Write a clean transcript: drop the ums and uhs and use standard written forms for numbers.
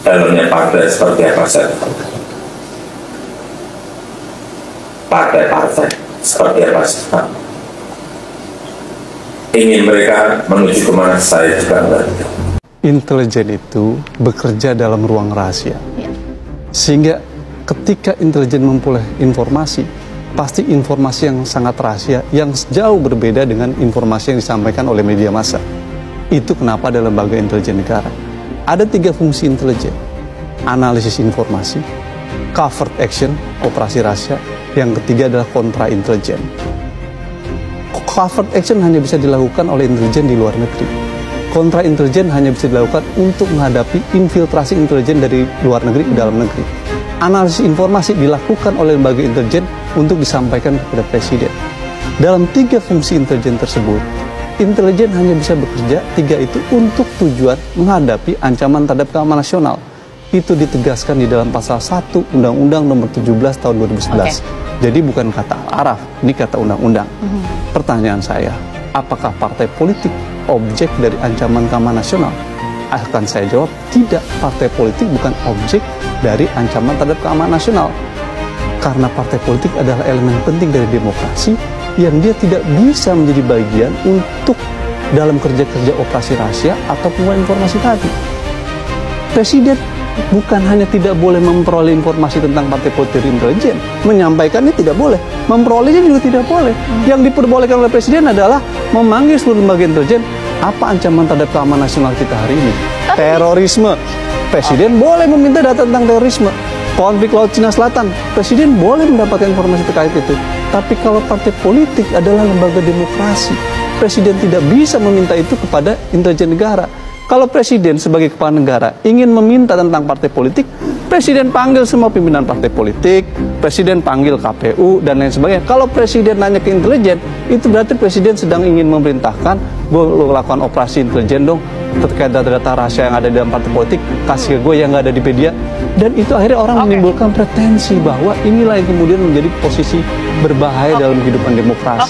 dalamnya partai seperti apa saja. Partai-partai seperti apa saja. Ingin mereka menuju kemana, saya juga ngerti. Intelijen itu bekerja dalam ruang rahasia. Sehingga ketika intelijen memperoleh informasi, pasti informasi yang sangat rahasia, yang jauh berbeda dengan informasi yang disampaikan oleh media massa. Itu kenapa ada lembaga intelijen negara. Ada 3 fungsi intelijen: analisis informasi, covert action, operasi rahasia, yang ketiga adalah kontra intelijen. Covert action hanya bisa dilakukan oleh intelijen di luar negeri. Kontra intelijen hanya bisa dilakukan untuk menghadapi infiltrasi intelijen dari luar negeri ke dalam negeri. Analisis informasi dilakukan oleh lembaga intelijen untuk disampaikan kepada presiden. Dalam 3 fungsi intelijen tersebut, intelijen hanya bisa bekerja 3 itu untuk tujuan menghadapi ancaman terhadap keamanan nasional. Itu ditegaskan di dalam pasal 1 Undang-Undang Nomor 17 Tahun 2011. Jadi bukan kata al-araf, ini kata undang-undang. Pertanyaan saya, apakah partai politik objek dari ancaman keamanan nasional? Akan saya jawab, tidak. Partai politik bukan objek dari ancaman terhadap keamanan nasional. Karena partai politik adalah elemen penting dari demokrasi yang dia tidak bisa menjadi bagian untuk dalam kerja-kerja operasi rahasia atau penguasaan informasi tadi. Presiden bukan hanya tidak boleh memperoleh informasi tentang partai politik intelijen, menyampaikannya tidak boleh, memperolehnya juga tidak boleh. Yang diperbolehkan oleh presiden adalah memanggil seluruh lembaga intelijen, apa ancaman terhadap keamanan nasional kita hari ini? Terorisme. Presiden boleh meminta data tentang terorisme. Konflik Laut Cina Selatan, presiden boleh mendapatkan informasi terkait itu. Tapi kalau partai politik adalah lembaga demokrasi, presiden tidak bisa meminta itu kepada intelijen negara. Kalau presiden sebagai kepala negara ingin meminta tentang partai politik, presiden panggil semua pimpinan partai politik, presiden panggil KPU, dan lain sebagainya. Kalau presiden nanya ke intelijen, itu berarti presiden sedang ingin memerintahkan, gue lakukan operasi intelijen dong, terkait data-data rahasia yang ada di dalam partai politik, kasih ke gue yang nggak ada di media. Dan itu akhirnya orang menimbulkan pretensi bahwa inilah yang kemudian menjadi posisi berbahaya dalam kehidupan demokrasi.